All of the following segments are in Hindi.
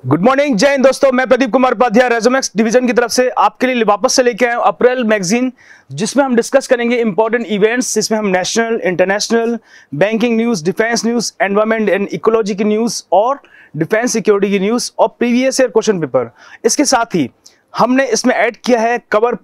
गुड मॉर्निंग, जय हिंद दोस्तों। मैं प्रदीप कुमार उपाध्याय रेजोमैक्स डिवीजन की तरफ से आपके लिए वापस से लेके आए हूं अप्रैल मैगजीन, जिसमें हम डिस्कस करेंगे इंपॉर्टेंट इवेंट्स, जिसमें हम national, international, banking news, defence news, environment and ecology की न्यूज़ और डिफेंस सिक्योरिटी की न्यूज़ और प्रीवियस ईयर क्वेश्चन पेपर। इसके साथ ही हमने इसमें ऐड किया है कवर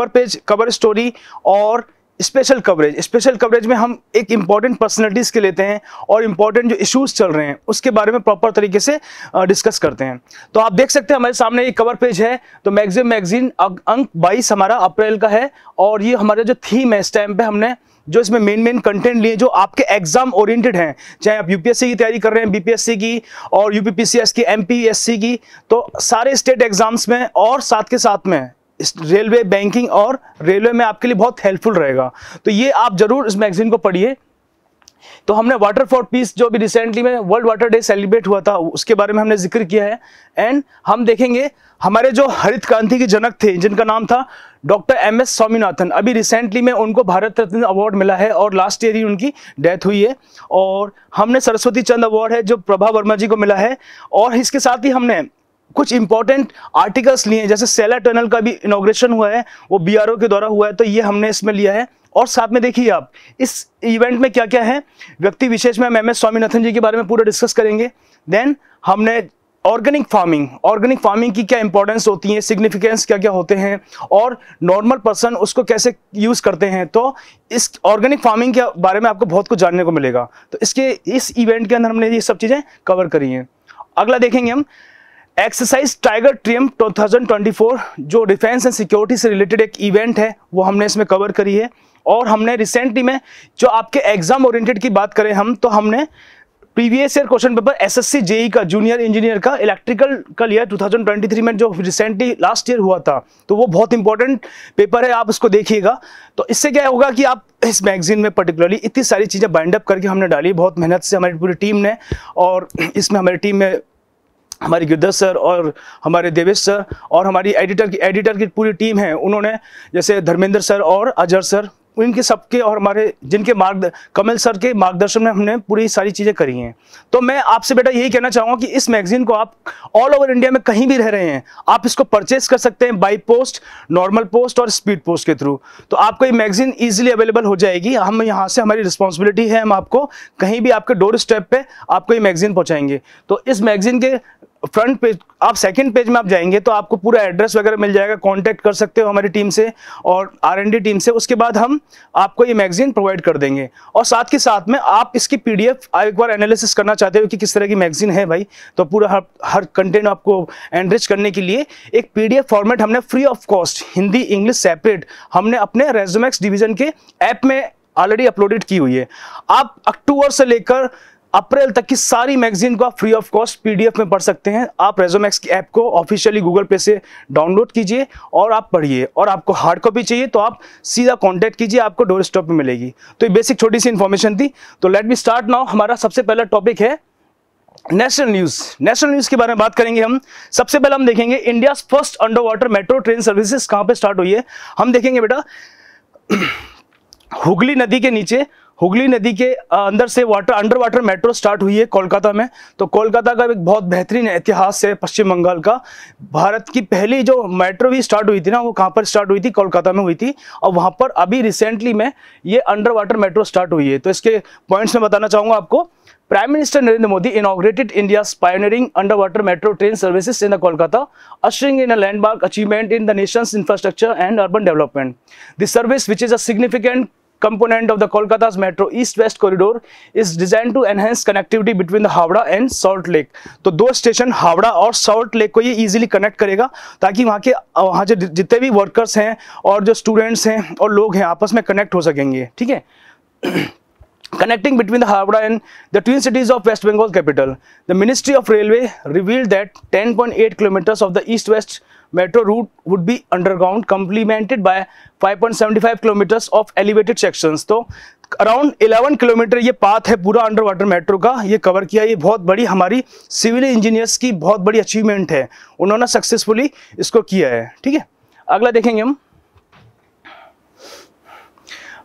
पेज, कवर स्टोरी और स्पेशल कवरेज में हम एक इंपॉर्टेंट पर्सनैलिटीज के लेते हैं और इंपॉर्टेंट जो इश्यूज चल रहे हैं उसके बारे में प्रॉपर तरीके से डिस्कस करते हैं। तो आप देख सकते हैं हमारे सामने एक कवर पेज है। तो मैगजीन अंक 22 हमारा अप्रैल का है और ये हमारा जो थीम है इस टाइम पे हमने जो इसमें मेन कंटेंट लिए जो आपके एग्जाम ओरिएंटेड हैं, चाहे आप यूपीएससी की तैयारी कर रहे हैं, बीपीएससी की और यूपीपीसीएस की, एमपीएससी की, तो सारे स्टेट एग्जाम्स में और साथ के साथ में रेलवे, बैंकिंग और रेलवे में आपके लिए बहुत हेल्पफुल रहेगा। तो ये आप जरूर इस मैगजीन को पढ़िए। तो हमने वाटर फॉर पीस जो भी रिसेंटली में वर्ल्ड वाटर डे सेलिब्रेट हुआ था उसके बारे में हमने जिक्र किया है। एंड हम देखेंगे हमारे जो हरित क्रांति के जनक थे जिनका नाम था डॉक्टर एम एस स्वामीनाथन, अभी रिसेंटली में उनको भारत रत्न अवार्ड मिला है और लास्ट ईयर ही उनकी डेथ हुई है। और हमने सरस्वती चंद अवार्ड है जो प्रभा वर्मा जी को मिला है। और इसके साथ ही हमने कुछ इंपॉर्टेंट आर्टिकल्स लिए हैं, जैसे सेला टनल का भी इनॉग्रेशन हुआ है, वो बीआरओ के द्वारा हुआ है, तो ये हमने इसमें लिया है। और साथ में देखिए आप इस इवेंट में क्या क्या है, व्यक्ति विशेष में हम एम एस स्वामीनाथन जी के बारे में पूरा डिस्कस करेंगे। देन हमने ऑर्गेनिक फार्मिंग की क्या इंपॉर्टेंस होती है, सिग्निफिकेंस क्या क्या होते हैं और नॉर्मल पर्सन उसको कैसे यूज करते हैं। तो इस ऑर्गेनिक फार्मिंग के बारे में आपको बहुत कुछ जानने को मिलेगा। तो इस इवेंट के अंदर हमने ये सब चीजें कवर करी हैं। अगला देखेंगे हम एक्सरसाइज टाइगर ट्रियम्फ 2024, जो डिफेंस एंड सिक्योरिटी से रिलेटेड एक इवेंट है, वो हमने इसमें कवर करी है। और हमने रिसेंटली में जो आपके एग्जाम ओरिएंटेड की बात करें हम, तो हमने previous year question paper SSC JE का जूनियर इंजीनियर का इलेक्ट्रिकल का लिया 2023 में, जो रिसेंटली लास्ट ईयर हुआ था। तो वो बहुत इंपॉर्टेंट पेपर है, आप उसको देखिएगा। तो इससे क्या होगा कि आप इस मैगजीन में पर्टिकुलरली इतनी सारी चीजें बाइंड अप करके हमने डाली बहुत मेहनत से हमारी पूरी टीम ने। और इसमें हमारी टीम में हमारे गिरधर सर और हमारे देवेश सर और हमारी एडिटर की पूरी टीम है। उन्होंने जैसे धर्मेंद्र सर और अजहर सर, इनके सबके और हमारे जिनके कमल सर के मार्गदर्शन में हमने पूरी सारी चीज़ें करी हैं। तो मैं आपसे बेटा यही कहना चाहूँगा कि इस मैगजीन को आप ऑल ओवर इंडिया में कहीं भी रह रहे हैं, आप इसको परचेस कर सकते हैं बाई पोस्ट, नॉर्मल पोस्ट और स्पीड पोस्ट के थ्रू। तो आपको ये मैगजीन ईजिली अवेलेबल हो जाएगी। हम यहाँ से, हमारी रिस्पॉन्सिबिलिटी है, हम आपको कहीं भी आपके डोर स्टेप पे आपको ये मैगजीन पहुँचाएंगे। तो इस मैगजीन के फ्रंट पेज, आप सेकंड पेज में आप जाएंगे तो आपको पूरा एड्रेस वगैरह मिल जाएगा, कांटेक्ट कर सकते हो हमारी टीम से और आर&डी टीम से। उसके बाद हम आपको ये मैगजीन प्रोवाइड कर देंगे। और साथ के साथ में आप इसकी पीडीएफ एक बार एनालिसिस करना चाहते हो कि किस तरह की मैगजीन है भाई, तो पूरा हर कंटेंट आपको एनरिच करने के लिए एक पीडीएफ फॉर्मेट हमने free of cost, Hindi English separate, हमने अपने रेजोमैक्स डिवीजन के ऐप में ऑलरेडी अपलोडेड की हुई है। आप अक्टूबर से लेकर अप्रैल तक की सारी मैगजीन को आप फ्री ऑफ कॉस्ट पीडीएफ में पढ़ सकते हैं। आप रेजोमैक्स की ऐप को ऑफिशियली गूगल पे से डाउनलोड कीजिए और आप पढ़िए। और आपको हार्ड कॉपी चाहिए तो आप सीधा कांटेक्ट कीजिए, आपको डोर स्टॉप पे मिलेगी। तो ये बेसिक छोटी सी इन्फॉर्मेशन थी। तो लेट मी स्टार्ट नाउ। हमारा सबसे पहला टॉपिक है नेशनल न्यूज के बारे में बात करेंगे हम। सबसे पहले हम देखेंगे India first under water metro train services कहाँ पे स्टार्ट हुई है। हम देखेंगे बेटा हुगली नदी के अंदर से अंडर वाटर मेट्रो स्टार्ट हुई है कोलकाता में। तो कोलकाता का एक बहुत बेहतरीन इतिहास है पश्चिम बंगाल का। भारत की पहली जो मेट्रो भी स्टार्ट हुई थी ना, वो कहाँ पर स्टार्ट हुई थी, कोलकाता में हुई थी। और वहाँ पर अभी रिसेंटली में ये अंडर वाटर मेट्रो स्टार्ट हुई है। तो इसके पॉइंट्स में बताना चाहूँगा आपको। Prime Minister Narendra Modi inaugurated India's pioneering underwater metro train services in the Kolkata, ushering in a landmark achievement in the nation's infrastructure and urban development. This service, which is a significant component of the Kolkata's metro east-west corridor, is designed to enhance connectivity between the Howrah and Salt Lake. तो दो स्टेशन हावड़ा और सॉल्ट लेक को ये इजीली कनेक्ट करेगा ताकि वहाँ जो जितने भी वर्कर्स हैं और जो स्टूडेंट्स हैं और लोग हैं आपस में कनेक्ट हो सकेंगे। ठीक है। Connecting between the Howrah and the twin cities of West Bengal capital, the Ministry of Railway revealed that 10.8 kilometers of the east-west metro route would be underground, complemented by 5.75 kilometers of elevated sections. तो अराउंड 11 किलोमीटर ये पाथ है पूरा अंडर वाटर मेट्रो का, ये कवर किया। ये बहुत बड़ी हमारी सिविल इंजीनियर्स की बहुत बड़ी अचीवमेंट है, उन्होंने सक्सेसफुली इसको किया है। ठीक है। अगला देखेंगे हम।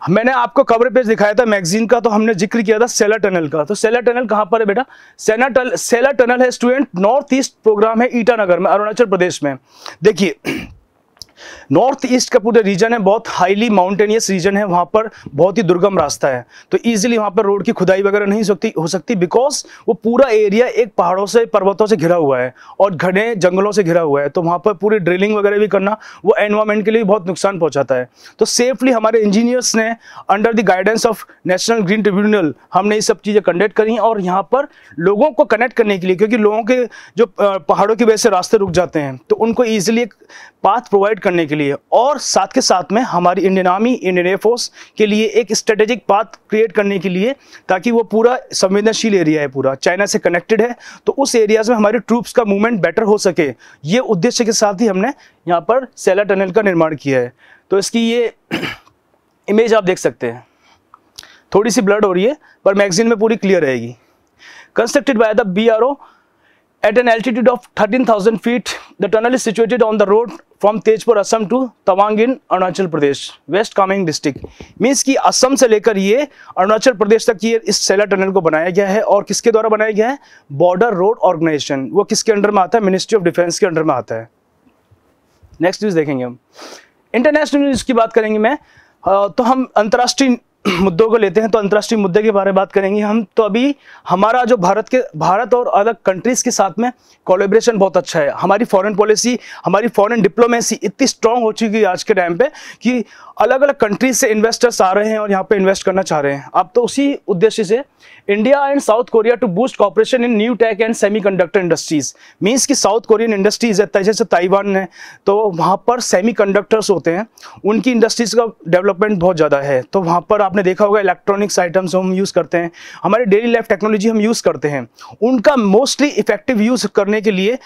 मैंने आपको कवर पेज दिखाया था मैगजीन का, तो हमने जिक्र किया था सेलर टनल का। तो सेलर टनल कहाँ पर है बेटा? सेलर टनल है स्टूडेंट, नॉर्थ ईस्ट प्रोग्राम है ईटानगर में, अरुणाचल प्रदेश में। देखिए नॉर्थ ईस्ट का पूरा रीजन है, बहुत हाईली माउंटेनियस रीजन है, वहां पर बहुत ही दुर्गम रास्ता है, तो इजीली वहां पर रोड की खुदाई वगैरह नहीं हो सकती बिकॉज वो पूरा एरिया एक पहाड़ों से, पर्वतों से घिरा हुआ है और घने जंगलों से घिरा हुआ है। तो वहां पर पूरी ड्रिलिंग वगैरह भी करना वो एनवायरमेंट के लिए बहुत नुकसान पहुंचाता है। तो सेफली हमारे इंजीनियर्स ने under the guidance of national green tribunal हमने ये सब चीजें कंडक्ट करी और यहाँ पर लोगों को कनेक्ट करने के लिए, क्योंकि लोगों के जो पहाड़ों की वजह से रास्ते रुक जाते हैं, तो उनको ईजिली एक पाथ प्रोवाइड करने के लिए और साथ के साथ में हमारी इंडियन आर्मी, इंडियन एयरफोर्स के लिए एक स्ट्रेटेजिक पाथ क्रिएट करने के लिए, ताकि वो पूरा संवेदनशील एरिया है, पूरा चाइना से कनेक्टेड है, तो उस एरियाज में हमारे ट्रूप्स का मूवमेंट बेटर हो सके, ये उद्देश्य के साथ ही हमने यहाँ पर सेलर टनल का निर्माण किया है। तो इसकी ये इमेज आप देख सकते हैं, थोड़ी सी ब्लड हो रही है पर मैगजीन में पूरी क्लियर रहेगी। Constructed by the BRO at an altitude of 13,000 feet, the tunnel is situated on the road from Tejpur, Assam to Tawang in Arunachal Pradesh, West Kaमेंग डिस्ट्रिक्ट। मीन्स कि असम से लेकर ये अरुणाचल प्रदेश तक ये इस सेलर टनल को बनाया गया है। और किसके द्वारा बनाया गया है? Border road organisation. वो किसके अंडर में आता है? मिनिस्ट्री ऑफ डिफेंस के अंडर में आता है। नेक्स्ट न्यूज देखेंगे हम, इंटरनेशनल न्यूज की बात करेंगे मैं। तो हम अंतर्राष्ट्रीय मुद्दों को लेते हैं, तो अंतर्राष्ट्रीय मुद्दे के बारे में बात करेंगे हम। तो अभी हमारा जो भारत और अलग कंट्रीज के साथ में कोलैबोरेशन बहुत अच्छा है। हमारी फॉरेन पॉलिसी, हमारी फॉरेन डिप्लोमेसी इतनी स्ट्रांग हो चुकी है आज के टाइम पे कि अलग अलग कंट्रीज से इन्वेस्टर्स आ रहे हैं और यहाँ पे इन्वेस्ट करना चाह रहे हैं। अब तो उसी उद्देश्य से India and South Korea to boost cooperation in new tech and semiconductor industries. Means कि साउथ कोरियन इंडस्ट्रीज है, जैसे ताइवान है, तो वहाँ पर सेमीकंडक्टर्स होते हैं, उनकी इंडस्ट्रीज का डेवलपमेंट बहुत ज़्यादा है। तो वहाँ पर आपने देखा होगा इलेक्ट्रॉनिक्स आइटम्स हम यूज़ करते हैं, हमारे डेली लाइफ टेक्नोलॉजी हम यूज़ करते हैं, उनका मोस्टली इफेक्टिव यूज़ करने के लिए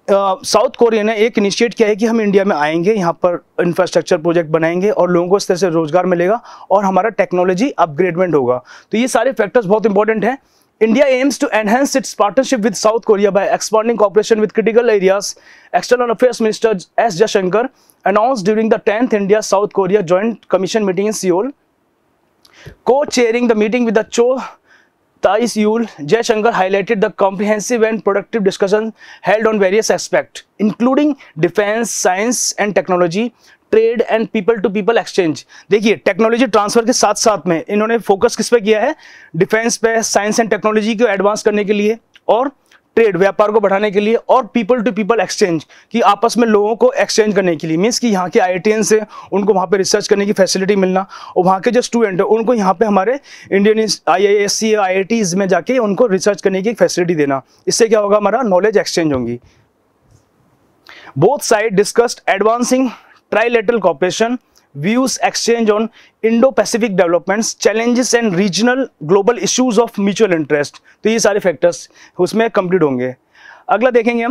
साउथ कोरिया ने एक इनिशिएट किया है कि हम इंडिया में आएंगे, यहाँ पर इंफ्रास्ट्रक्चर प्रोजेक्ट बनाएंगे और लोगों को इस तरह से रोजगार मिलेगा और हमारा टेक्नोलॉजी अपग्रेडमेंट होगा। तो ये सारे फैक्टर्स बहुत इंपॉर्टेंट हैं। India aims to enhance its partnership with South Korea by expanding cooperation with critical areas. External Affairs Minister S. Jaishankar announced during the 10th India-South Korea Joint Commission meeting in Seoul. Co-chairing the meeting with the Cho Tae-seul, Jaishankar highlighted the comprehensive and productive discussions held on various aspects, including defense, science and technology, trade and people to people exchange. देखिए टेक्नोलॉजी ट्रांसफर के साथ साथ में इन्होंने फोकस किस पे किया है? डिफेंस पे, साइंस एंड टेक्नोलॉजी को एडवांस करने के लिए और ट्रेड, व्यापार को बढ़ाने के लिए, और पीपल टू पीपल एक्सचेंज कि आपस में लोगों को एक्सचेंज करने के लिए। मीन्स कि यहाँ के IITians से उनको वहाँ पे रिसर्च करने की फैसिलिटी मिलना और वहाँ के जो स्टूडेंट है उनको यहाँ पे हमारे इंडियन IISc IITs में जाके उनको रिसर्च करने की फैसिलिटी देना। इससे क्या होगा? हमारा नॉलेज एक्सचेंज होंगी। Both side discussed advancing trilateral cooperation, views exchange on Indo-Pacific developments, challenges and regional global issues of mutual interest। तो ये सारे फैक्टर्स उसमें कंप्लीट होंगे। अगला देखेंगे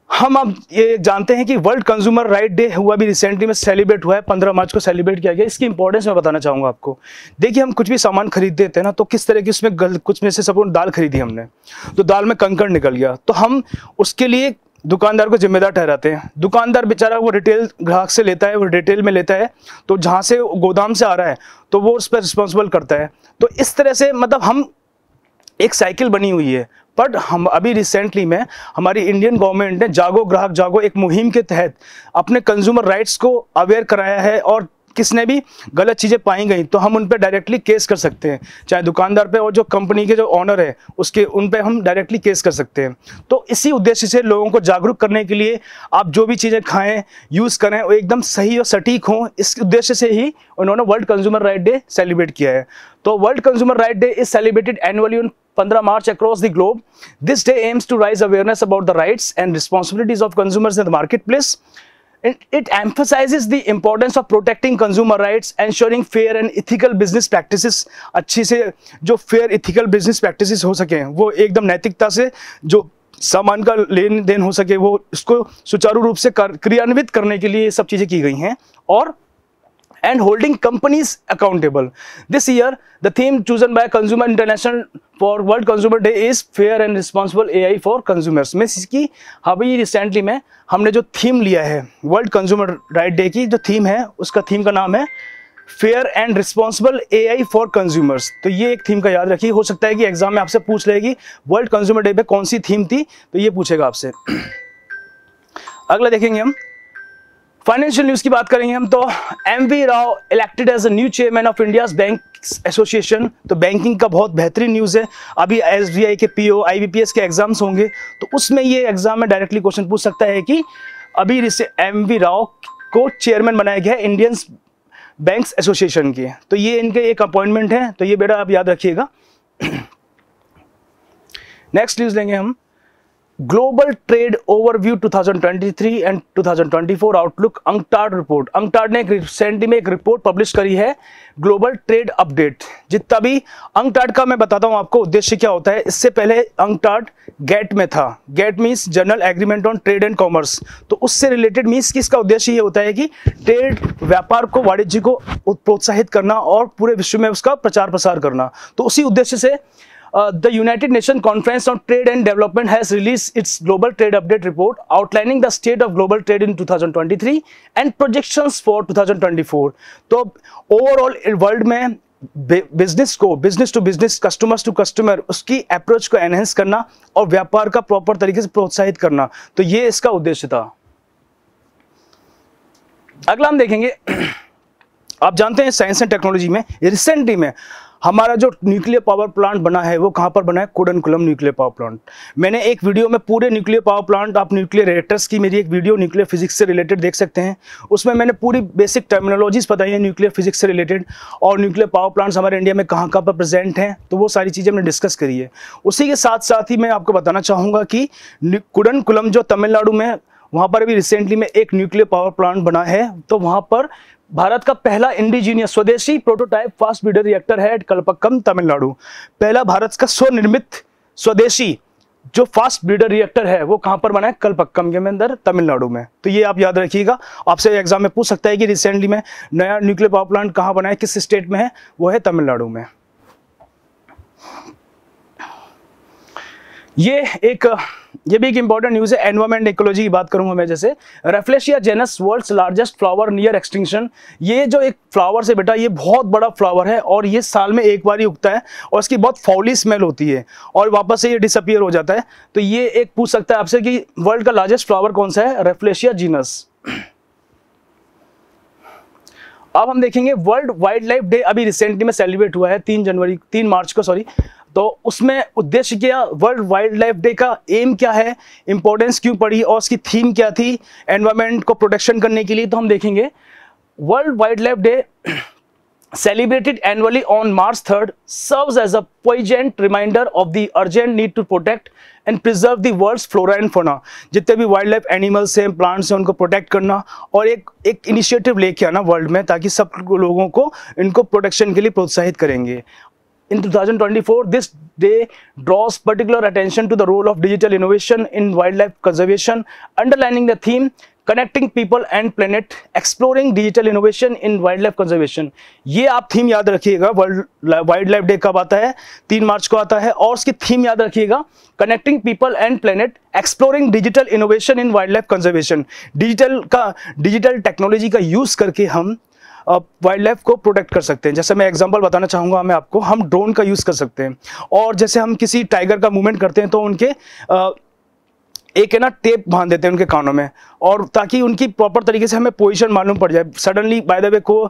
हम अब ये जानते हैं कि वर्ल्ड कंज्यूमर राइट डे हुआ भी रिसेंटली में सेलिब्रेट हुआ है, 15 मार्च को सेलिब्रेट किया गया। इसकी इंपॉर्टेंस मैं बताना चाहूँगा आपको। देखिए हम कुछ भी सामान खरीदते थे ना, तो किस तरह की उसमें कुछ में से सपोज दाल खरीदी हमने, तो दाल में कंकड़ निकल गया, तो हम उसके लिए दुकानदार को जिम्मेदार ठहराते हैं। दुकानदार बेचारा वो रिटेल ग्राहक से लेता है, वो रिटेल में लेता है, तो जहाँ से गोदाम से आ रहा है तो वो उस पर रिस्पॉन्सिबल करता है। तो इस तरह से मतलब हम एक साइकिल बनी हुई है। बट हम अभी रिसेंटली में हमारी इंडियन गवर्नमेंट ने जागो ग्राहक जागो एक मुहिम के तहत अपने कंज्यूमर राइट्स को अवेयर कराया है, और किसने भी गलत चीज़ें पाई गई तो हम उन पर डायरेक्टली केस कर सकते हैं, चाहे दुकानदार पे और जो कंपनी के जो ऑनर है उसके, उन पे हम डायरेक्टली केस कर सकते हैं। तो इसी उद्देश्य से लोगों को जागरूक करने के लिए आप जो भी चीज़ें खाएं, यूज़ करें, वो एकदम सही और सटीक हों, इस उद्देश्य से ही उन्होंने world consumer right day celebrate किया है। तो world consumer right day is celebrated annually on 15 March across the globe. This day aims to raise awareness about the rights and responsibilities of consumers in the marketplace. It emphasizes the importance of protecting consumer rights, ensuring fair and ethical business practices। अच्छी से जो fair ethical business practices हो सके, वो एकदम नैतिकता से जो सामान का लेन देन हो सके, वो इसको सुचारू रूप से क्रियान्वित करने के लिए ये सब चीज़ें की गई हैं। और and holding companies accountable. This year, the theme chosen by Consumer International for World Consumer Day is Fair and Responsible AI for Consumers। में इसकी अभी रिसेंटली में हमने जो थीम लिया है वर्ल्ड कंज्यूमर राइट डे की, जो थीम है उसका थीम का नाम है fair and responsible AI for consumers. तो ये एक थीम का याद रखिए, हो सकता है कि एग्जाम में आपसे पूछ लेगी वर्ल्ड कंज्यूमर डे पे कौन सी थीम थी, तो ये पूछेगा आपसे। अगला देखेंगे हम फाइनेंशियल न्यूज की बात करेंगे हम, तो MV Rao elected as a new chairman of India's bank association. तो बैंकिंग का बहुत बेहतरीन न्यूज है। अभी एसबीआई के पीओ आईबीपीएस के एग्जाम्स होंगे, तो उसमें ये एग्जाम में डायरेक्टली क्वेश्चन पूछ सकता है कि अभी एमवी राव को चेयरमैन बनाया गया है इंडियन बैंक्स एसोसिएशन के। तो ये इनके एक अपॉइंटमेंट है, तो ये बेटा आप याद रखिएगा। नेक्स्ट न्यूज लेंगे हम, global trade overview 2023 and 2024 outlook UNCTAD report. UNCTAD ने रिसेंटली में एक रिपोर्ट पब्लिश करी है, ग्लोबल ट्रेड अपडेट। जितना भी अंकटाड का मैं बताता हूं आपको उद्देश्य क्या होता है। इससे पहले अंकटाड गेट में था, GATT means general agreement on trade and commerce. तो उससे रिलेटेड मीन्स कि इसका उद्देश्य ये होता है कि ट्रेड व्यापार को, वाणिज्य को प्रोत्साहित करना और पूरे विश्व में उसका प्रचार प्रसार करना। तो उसी उद्देश्य से the United Nations Conference on Trade and Development has released its Global Trade Update report outlining the state of global trade in 2023 and projections for 2024. तो ओवरऑल वर्ल्ड में बिजनेस को, business to business, customers to customer, उसकी अप्रोच को एनहेंस करना और व्यापार का प्रॉपर तरीके से प्रोत्साहित करना, तो ये इसका उद्देश्य था। अगला हम देखेंगे, आप जानते हैं साइंस एंड टेक्नोलॉजी में रिसेंटली में हमारा जो न्यूक्लियर पावर प्लांट बना है वो कहाँ पर बना है, कुडनकुलम न्यूक्लियर पावर प्लांट। मैंने एक वीडियो में पूरे न्यूक्लियर पावर प्लांट, आप न्यूक्लियर रिएक्टर्स की मेरी एक वीडियो न्यूक्लियर फिजिक्स से रिलेटेड देख सकते हैं। उसमें मैंने पूरी बेसिक टर्मिनोलॉजीज बताई है न्यूक्लियर फिजिक्स से रिलेटेड, और न्यूक्लियर पावर प्लांट्स हमारे इंडिया में कहाँ कहाँ पर प्रेजेंट हैं, तो वो सारी चीज़ें हमने डिस्कस करी है। उसी के साथ साथ ही मैं आपको बताना चाहूँगा कि कुडनकुलम जो तमिलनाडु में, वहाँ पर अभी रिसेंटली में एक न्यूक्लियर पावर प्लांट बना है। तो वहाँ पर भारत का पहला इंडिजीनियस स्वदेशी प्रोटोटाइप फास्ट ब्रीडर रिएक्टर है कलपक्कम तमिलनाडु। पहला भारत का स्वनिर्मित स्वदेशी जो फास्ट ब्रीडर रिएक्टर है वो कहां पर बना है, कलपक्कम के अंदर तमिलनाडु में। तो ये आप याद रखिएगा, आपसे एग्जाम में पूछ सकता है कि रिसेंटली में नया न्यूक्लियर पावर प्लांट कहां बना है, किस स्टेट में है, वो है तमिलनाडु में। ये भी एक इंपॉर्टेंट न्यूज है। एनवायरमेंट इकोलॉजी की बात करूंगा मैं, जैसे Rafflesia genus world's largest flower near extinction. ये जो एक फ्लावर है बेटा, ये बहुत बड़ा फ्लावर है और ये साल में एक बार ही उगता है और इसकी बहुत फाउली स्मेल होती है और वापस से ये डिसअपियर हो जाता है। तो ये एक पूछ सकता है आपसे कि वर्ल्ड का लार्जेस्ट फ्लावर कौन सा है, रेफ्लेशिया जीनस। अब हम देखेंगे वर्ल्ड वाइल्ड लाइफ डे अभी रिसेंटली में सेलिब्रेट हुआ है 3 मार्च को, सॉरी। तो उसमें उद्देश्य क्या, वर्ल्ड वाइल्ड लाइफ डे का एम क्या है, इंपॉर्टेंस क्यों पड़ी और उसकी थीम क्या थी एनवायरमेंट को प्रोटेक्शन करने के लिए, तो हम देखेंगे world wild life day celebrated annually on March 3rd serves as a poignant reminder of the urgent need to protect and preserve the world's flora and fauna। जितने भी वाइल्ड लाइफ एनिमल्स हैं, प्लांट्स हैं, उनको प्रोटेक्ट करना और एक इनिशिएटिव लेके आना वर्ल्ड में, ताकि सब लोगों को इनको प्रोटेक्शन के लिए प्रोत्साहित करेंगे। In 2024, this day draws particular attention to the role of digital innovation in wildlife conservation, underlining the theme connecting people and planet, exploring digital innovation in wildlife conservation। ये आप थीम याद रखिएगा, वर्ल्ड वाइल्ड लाइफ डे कब आता है, 3 मार्च को आता है, और उसकी थीम याद रखिएगा, connecting people and planet, exploring digital innovation in wild life conservation. Digital technology का यूज करके हम वाइल्ड लाइफ को प्रोटेक्ट कर सकते हैं। जैसे मैं एग्जांपल बताना चाहूँगा मैं आपको, हम ड्रोन का यूज़ कर सकते हैं, और जैसे हम किसी टाइगर का मूवमेंट करते हैं तो उनके एक है ना टेप बांध देते हैं उनके कानों में, और ताकि उनकी प्रॉपर तरीके से हमें पोजीशन मालूम पड़ जाए। सडनली बाय द वे को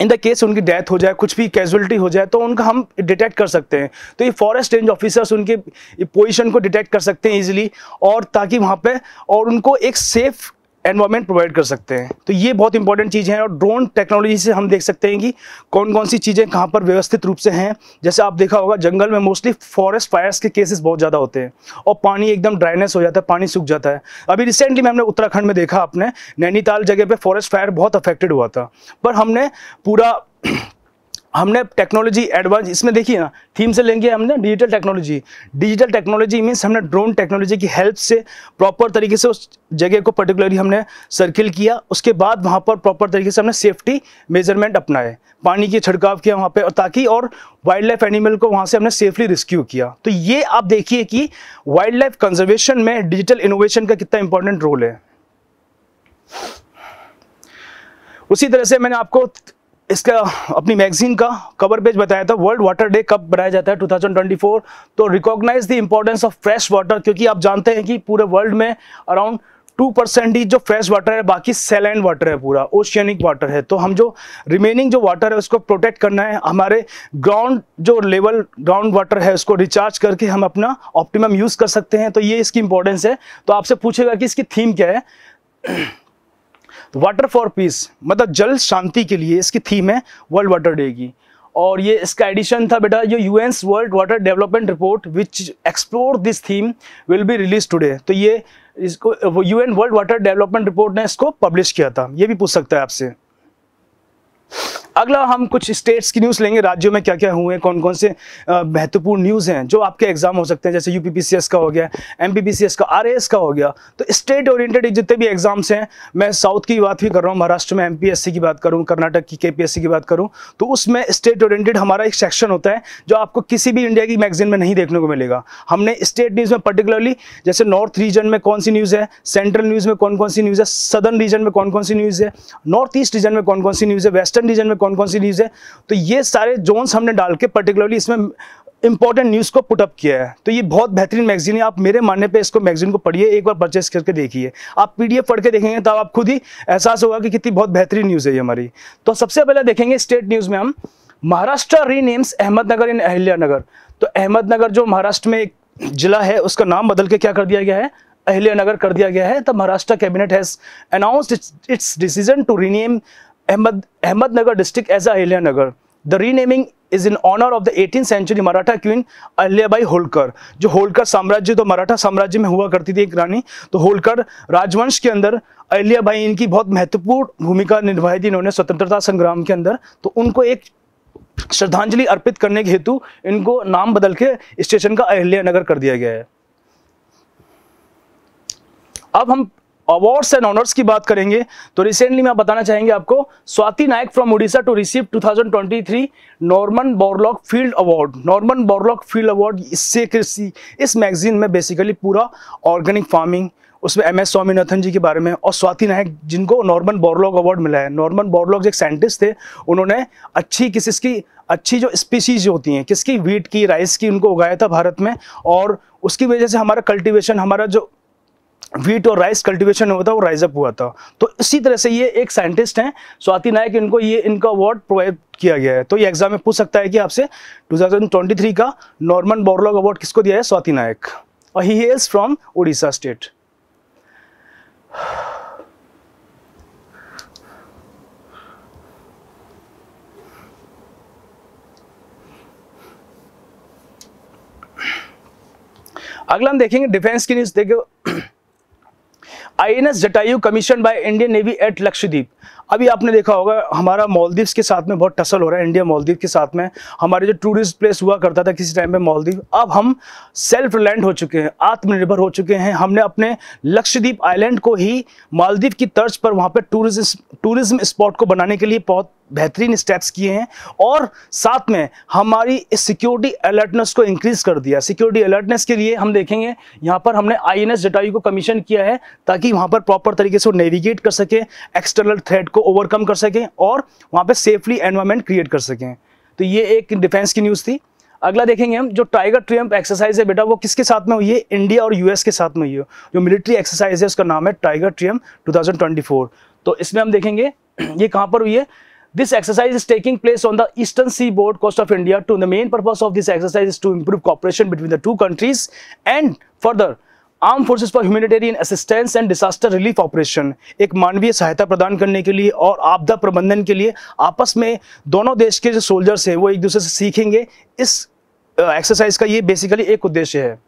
इन द केस उनकी डेथ हो जाए, कुछ भी कैजुअलिटी हो जाए, तो उनका हम डिटेक्ट कर सकते हैं। तो ये फॉरेस्ट रेंज ऑफिसर्स उनके पोजीशन को डिटेक्ट कर सकते हैं इजीली, और ताकि वहाँ पे और उनको एक सेफ एनवायरनमेंट प्रोवाइड कर सकते हैं। तो ये बहुत इंपॉर्टेंट चीज़ है, और ड्रोन टेक्नोलॉजी से हम देख सकते हैं कि कौन कौन सी चीज़ें कहाँ पर व्यवस्थित रूप से हैं। जैसे आप देखा होगा जंगल में मोस्टली फॉरेस्ट फायर्स के केसेस बहुत ज़्यादा होते हैं और पानी एकदम ड्राइनेस हो जाता है, पानी सूख जाता है। अभी रिसेंटली में हमने उत्तराखंड में देखा, आपने नैनीताल जगह पे फॉरेस्ट फायर बहुत अफेक्टेड हुआ था, पर हमने टेक्नोलॉजी एडवांस इसमें देखिए ना, थीम से लेंगे हमने डिजिटल टेक्नोलॉजी मीन्स हमने ड्रोन टेक्नोलॉजी की हेल्प से प्रॉपर तरीके से उस जगह को पर्टिकुलरली हमने सर्किल किया, उसके बाद वहाँ पर प्रॉपर तरीके से हमने सेफ्टी मेजरमेंट अपनाए, पानी की छिड़काव किया वहाँ पे, और ताकि और वाइल्ड लाइफ एनिमल को वहाँ से हमने सेफली रेस्क्यू किया। तो ये आप देखिए कि वाइल्ड लाइफ कंजर्वेशन में डिजिटल इनोवेशन का कितना इंपॉर्टेंट रोल है। उसी तरह से मैंने आपको इसका अपनी मैगजीन का कवर पेज बताया था, वर्ल्ड वाटर डे कब बनाया जाता है 2024, तो recognise the importance of fresh water, क्योंकि आप जानते हैं कि पूरे वर्ल्ड में अराउंड 2% ही जो फ्रेश वाटर है, बाकी सैलाइन वाटर है, पूरा ओशियनिक वाटर है। तो हम जो रिमेनिंग जो वाटर है उसको प्रोटेक्ट करना है, हमारे ग्राउंड जो लेवल ग्राउंड वाटर है उसको रिचार्ज करके हम अपना ऑप्टिमम यूज कर सकते हैं। तो ये इसकी इंपॉर्टेंस है। तो आपसे पूछेगा कि इसकी थीम क्या है। वाटर फॉर पीस, मतलब जल शांति के लिए इसकी थीम है वर्ल्ड वाटर डे की। और ये इसका एडिशन था बेटा, जो UN's world water development report which explore this theme will be release today. तो ये इसको UN world water development report ने इसको पब्लिश किया था। ये भी पूछ सकता है आपसे। अगला हम कुछ स्टेट्स की न्यूज़ लेंगे, राज्यों में क्या क्या हुए, कौन कौन से महत्वपूर्ण न्यूज़ हैं जो आपके एग्जाम हो सकते हैं, जैसे यूपीपीसीएस का हो गया, एमपीपीसीएस का, आरएएस का हो गया। तो स्टेट ओरिएंटेड जितने भी एग्जाम्स हैं, मैं साउथ की बात भी कर रहा हूँ, महाराष्ट्र में एमपीएससी की बात करूँ, कर्नाटक की केपीएससी की बात करूँ, तो उसमें स्टेट ओरिएंटेड हमारा एक सेक्शन होता है जो आपको किसी भी इंडिया की मैगजीन में नहीं देखने को मिलेगा। हमने स्टेट न्यूज़ में पर्टिकुलरली, जैसे नॉर्थ रीजन में कौन सी न्यूज़ है, सेंट्रल न्यूज़ में कौन कौन सी न्यूज़ है, सदर्न रीजन में कौन कौन सी न्यूज़ है, नॉर्थ ईस्ट रीजन में कौन कौन सी न्यूज़ है, वेस्टर्न रीजन में कौन कौन सी न्यूज़ है, तो ये सारे जोन्स हमने डाल के पर्टिकुलरली इसमें इंपॉर्टेंट न्यूज़ को पुट अप किया है। तो ये बहुत बेहतरीन मैगजीन है, आप मेरे मानने पे इसको मैगजीन को पढ़िए, एक बार परचेस करके देखिए। आप पीडीएफ पढ़ के देखेंगे तब आप खुद ही एहसास होगा कि कितनी बहुत बेहतरीन न्यूज़ है ये हमारी। तो सबसे पहले देखेंगे स्टेट न्यूज़ में हम, महाराष्ट्र रीनेम्स अहमदनगर इन अहिल्यानगर। तो अहमदनगर जो महाराष्ट्र में एक जिला है उसका नाम बदल के क्या कर दिया गया है, अहिल्यानगर कर दिया गया है। तब Maharashtra cabinet has announced its decision to rename Ahmednagar district as Ahilyanagar. The renaming is in honor of the 18th century Maratha queen Ahilyabai Holkar. जो होलकर साम्राज्य, तो मराठा साम्राज्य में हुआ करती थी एक रानी, तो होलकर राजवंश के अंदर अहिल्याबाई इनकी बहुत महत्वपूर्ण भूमिका निभाई थी इन्होंने स्वतंत्रता संग्राम के अंदर। तो उनको एक श्रद्धांजलि अर्पित करने के हेतु इनको नाम बदल के स्टेशन का अहिल्यानगर कर दिया गया है। अब हम अवार्ड्स एंड ऑनर्स की बात करेंगे। तो रिसेंटली मैं बताना चाहेंगे आपको, Swati Nayak from Orissa to receive 2023 Norman Borlaug field award. Norman Borlaug field award इससे कृषि, इस मैगजीन में बेसिकली पूरा ऑर्गेनिक फार्मिंग, उसमें एमएस स्वामीनाथन जी के बारे में, और स्वाति नायक जिनको नॉर्मन बोरलॉग अवार्ड मिला है। नॉर्मन बोरलॉग एक साइंटिस्ट थे, उन्होंने अच्छी जो स्पीशीज होती हैं, किसकी, व्हीट की, राइस की, उनको उगाया था भारत में, और उसकी वजह से हमारा कल्टीवेशन, हमारा जो व्हीट और राइस कल्टीवेशन हुआ था वो राइज अप हुआ था। तो इसी तरह से ये एक साइंटिस्ट हैं स्वाति नायक, इनको ये इनका अवार्ड प्रोवाइड किया गया है। तो ये एग्जाम में पूछ सकता है कि आपसे 2023 का नॉर्मन बोरलॉग अवार्ड किसको दिया है, स्वाति नायक, और he hails from Orissa state. अगला हम देखेंगे डिफेंस की न्यूज। देखो, INS Jatayu commission by Indian navy at Lakshadweep. अभी आपने देखा होगा हमारा मालदीव्स के साथ में बहुत टसल हो रहा है, इंडिया मालदीव के साथ में। हमारे जो टूरिस्ट प्लेस हुआ करता था किसी टाइम पे मालदीव, अब हम सेल्फ रिलायंट हो चुके हैं, आत्मनिर्भर हो चुके हैं। हमने अपने लक्षद्वीप आइलैंड को ही मालदीव की तर्ज पर वहाँ पे टूरिज्म स्पॉट को बनाने के लिए बहुत बेहतरीन स्टेप्स किए हैं, और साथ में हमारी सिक्योरिटी अलर्टनेस को इंक्रीज कर दिया। सिक्योरिटी अलर्टनेस के लिए हम देखेंगे यहाँ पर हमने INS जटायु को कमीशन किया है ताकि वहाँ पर प्रॉपर तरीके से वो नेविगेट कर सके, एक्सटर्नल थ्रेट को ओवरकम कर सकें, और वहाँ पे सेफली एनवायरनमेंट क्रिएट कर सकें। तो ये एक डिफेंस की न्यूज़ थी। अगला देखेंगे हम, जो टाइगर ट्रियम्फ एक्सरसाइज है बेटा, वो किसके साथ में हुई है, इंडिया और US के साथ में हुई है। जो मिलिट्री एक्सरसाइज है उसका नाम है टाइगर ट्रियम्फ 2024। तो इसमें हम देखेंगे ये कहाँ पर हुई है। This exercise is taking place on the eastern seaboard coast of India. The main purpose of this exercise is to improve cooperation between the two countries and further armed forces for humanitarian assistance and disaster relief operation। एक मानवीय सहायता प्रदान करने के लिए और आपदा प्रबंधन के लिए आपस में दोनों देश के जो सोल्जर्स हैं वो एक दूसरे से सीखेंगे। इस एक्सरसाइज का ये बेसिकली एक उद्देश्य है।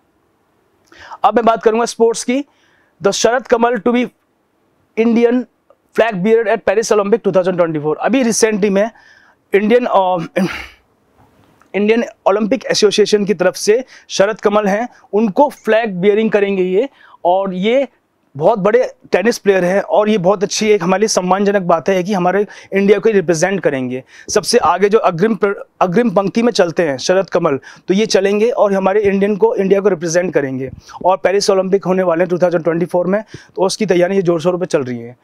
अब मैं बात करूंगा स्पोर्ट्स की। The Sharath Kamal to be Indian flag bearer at Paris Olympic 2024। अभी रिसेंटली में इंडियन ओलंपिक एसोसिएशन की तरफ से शरद कमल हैं, उनको फ्लैग बियरिंग करेंगे ये, और ये बहुत बड़े टेनिस प्लेयर हैं, और ये बहुत अच्छी एक हमारे लिए सम्मानजनक बात है कि हमारे इंडिया को रिप्रेजेंट करेंगे। सबसे आगे जो अग्रिम पंक्ति में चलते हैं शरद कमल, तो ये चलेंगे और हमारे इंडिया को रिप्रेजेंट करेंगे। और पेरिस ओलंपिक होने वाले हैं 2024 में, तो उसकी तैयारी जोर शोर पर चल रही है।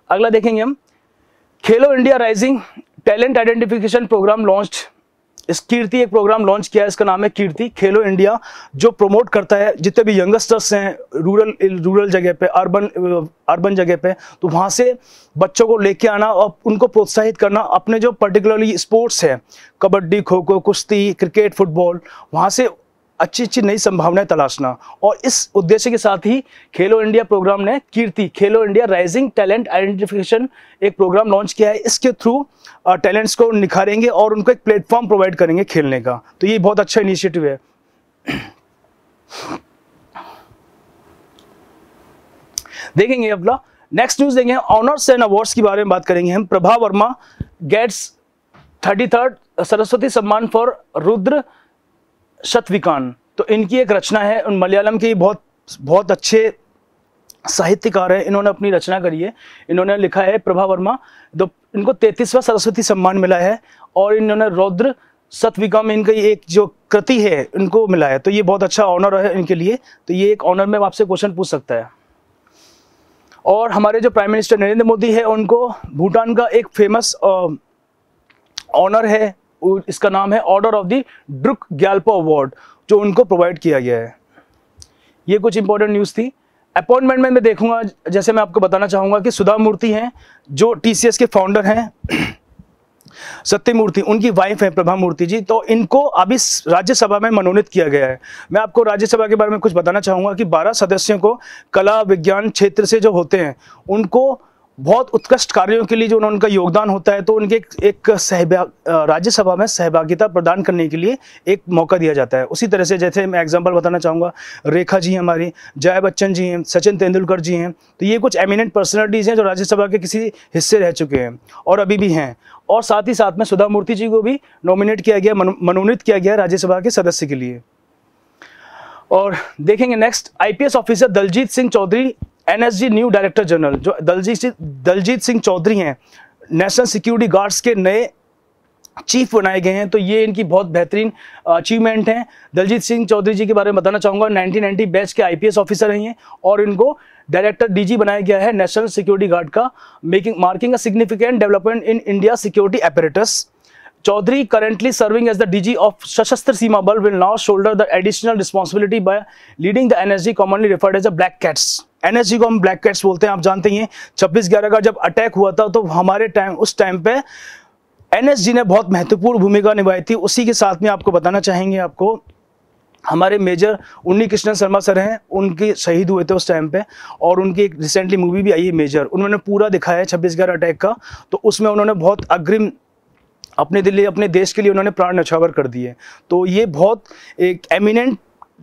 अगला देखेंगे हम, Khelo India rising talent identification programme launched. इस कीर्ति एक प्रोग्राम लॉन्च किया है, इसका नाम है कीर्ति खेलो इंडिया, जो प्रमोट करता है जितने भी यंगस्टर्स हैं रूरल जगह पे, अर्बन जगह पे, तो वहाँ से बच्चों को लेके आना और उनको प्रोत्साहित करना अपने जो पर्टिकुलरली स्पोर्ट्स है, कबड्डी, खो खो, कुश्ती, क्रिकेट, फुटबॉल, वहाँ से अच्छी नई संभावनाएं तलाशना। और इस उद्देश्य के साथ ही खेलो इंडिया प्रोग्राम ने कीर्ति खेलो इंडिया राइजिंग टैलेंट आइडेंटिफिकेशन एक प्रोग्राम लॉन्च किया है। इसके थ्रू टैलेंट्स को निखारेंगे और उनको एक प्लेटफॉर्म प्रोवाइड करेंगे खेलने का। तो ये बहुत अच्छा इनिशिएटिव है। देखेंगे अपना नेक्स्ट न्यूज देखेंगे, ऑनर्स एंड अवार्ड्स के बारे में बात करेंगे हम। प्रभा वर्मा गेट्स 33rd सरस्वती सम्मान फॉर रुद्र शतविकान। तो इनकी एक रचना है, उन मलयालम के बहुत अच्छे साहित्यकार हैं, इन्होंने अपनी रचना करी है। इन्होंने लिखा है प्रभा वर्मा, तो इनको 33वां सरस्वती सम्मान मिला है और इन्होंने रुद्र शतविकान में इनका एक जो कृति है इनको मिला है। तो ये बहुत अच्छा ऑनर है इनके लिए। तो ये एक ऑनर में आपसे क्वेश्चन पूछ सकता है। और हमारे जो प्राइम मिनिस्टर नरेंद्र मोदी है, उनको भूटान का एक फेमस ऑनर है, इसका नाम है order of the Druk Gyalpo award, जो उनको प्रोवाइड किया गया है। ये कुछ इंपॉर्टेंट न्यूज़ थी। अपॉइंटमेंट में मैं देखूंगा, जैसे मैं आपको बताना चाहूंगा कि सुधा मूर्ति हैं जो टीसीएस के फाउंडर हैं, सत्य मूर्ति उनकी वाइफ है प्रभा मूर्ति जी, तो इनको अभी राज्यसभा में मनोनीत किया गया है। मैं आपको राज्यसभा के बारे में कुछ बताना चाहूंगा कि 12 सदस्यों को कला विज्ञान क्षेत्र से जो होते हैं उनको बहुत उत्कृष्ट कार्यों के लिए जो उनका योगदान होता है, तो उनके एक राज्यसभा में सहभागिता प्रदान करने के लिए एक मौका दिया जाता है। उसी तरह से जैसे मैं एग्जांपल बताना चाहूँगा, रेखा जी हमारी, जया बच्चन जी हैं, सचिन तेंदुलकर जी हैं, तो ये कुछ एमिनेंट पर्सनैलिटीज़ हैं जो राज्यसभा के किसी हिस्से रह चुके हैं और अभी भी हैं। और साथ ही साथ में सुधा मूर्ति जी को भी नॉमिनेट किया गया, मनोनीत किया गया राज्यसभा के सदस्य के लिए। और देखेंगे next, IPS officer Daljit Singh Chaudhary NSG new director general. जो दलजीत सिंह चौधरी हैं, नेशनल सिक्योरिटी गार्ड्स के नए चीफ बनाए गए हैं। तो ये इनकी बहुत बेहतरीन अचीवमेंट है। दलजीत सिंह चौधरी जी के बारे में बताना चाहूँगा, 1990 बैच के आईपीएस ऑफिसर हैं ये, और इनको डायरेक्टर डीजी बनाया गया है नेशनल सिक्योरिटी गार्ड का, marking a significant development in India security apparatus. Chaudhary, currently serving as the DG of Sashastra Seema Bal, will now shoulder the additional responsibility by leading the NSG, commonly referred as the Black Cats. NSG को हम Black Cats बोलते हैं, आप जानते ही हैं। 26/11 का जब अटैक हुआ था तो हमारे उस टाइम पे NSG ने बहुत महत्वपूर्ण भूमिका निभाई थी। उसी के साथ में आपको बताना चाहेंगे, आपको हमारे मेजर उन्नी कृष्णन शर्मा सर हैं, उनके शहीद हुए थे उस टाइम पे, और उनकी एक रिसेंटली मूवी भी आई है मेजर, उन्होंने पूरा दिखाया है 26/11 अटैक का। तो उसमें उन्होंने बहुत अग्रिम अपने देश के लिए उन्होंने प्राण न्यौछावर कर दिए। तो ये बहुत एक एमिनेंट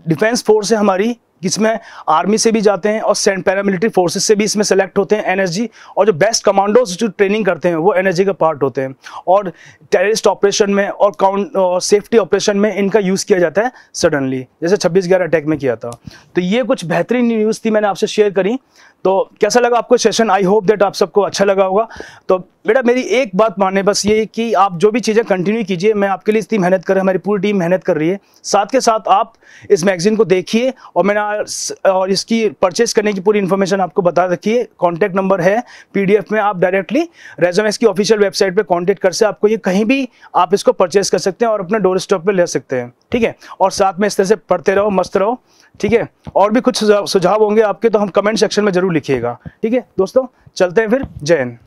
डिफेंस फोर्स है हमारी, जिसमें आर्मी से भी जाते हैं और पैरामिलिट्री फोर्सेस से भी इसमें सेलेक्ट होते हैं एनएसजी, और जो बेस्ट कमांडोज जो ट्रेनिंग करते हैं वो एनएसजी का पार्ट होते हैं। और टेररिस्ट ऑपरेशन में और सेफ्टी ऑपरेशन में इनका यूज़ किया जाता है सडनली, जैसे 26/11 अटैक में किया था। तो ये कुछ बेहतरीन न्यूज़ थी, मैंने आपसे शेयर करी। तो कैसा लगा आपको सेशन? आई होप दैट आप सबको अच्छा लगा होगा। तो बेटा मेरी एक बात माने बस ये कि आप जो भी चीज़ें कंटिन्यू कीजिए, मैं आपके लिए इतनी मेहनत कर रहा हूँ, हमारी पूरी टीम मेहनत कर रही है। साथ के साथ आप इस मैगजीन को देखिए, और इसकी परचेस करने की पूरी इन्फॉर्मेशन आपको बता रखिए। कॉन्टैक्ट नंबर है पीडीएफ में, आप डायरेक्टली रेज़्यूमेस की ऑफिशियल वेबसाइट पे कांटेक्ट कर से आपको ये कहीं भी आप इसको परचेस कर सकते हैं और अपने डोर स्टॉप पे ले सकते हैं, ठीक है। और साथ में इस तरह से पढ़ते रहो, मस्त रहो, ठीक है। और भी कुछ सुझाव होंगे आपके तो हम कमेंट सेक्शन में जरूर लिखिएगा, ठीक है दोस्तों। चलते हैं फिर, जय हिंद।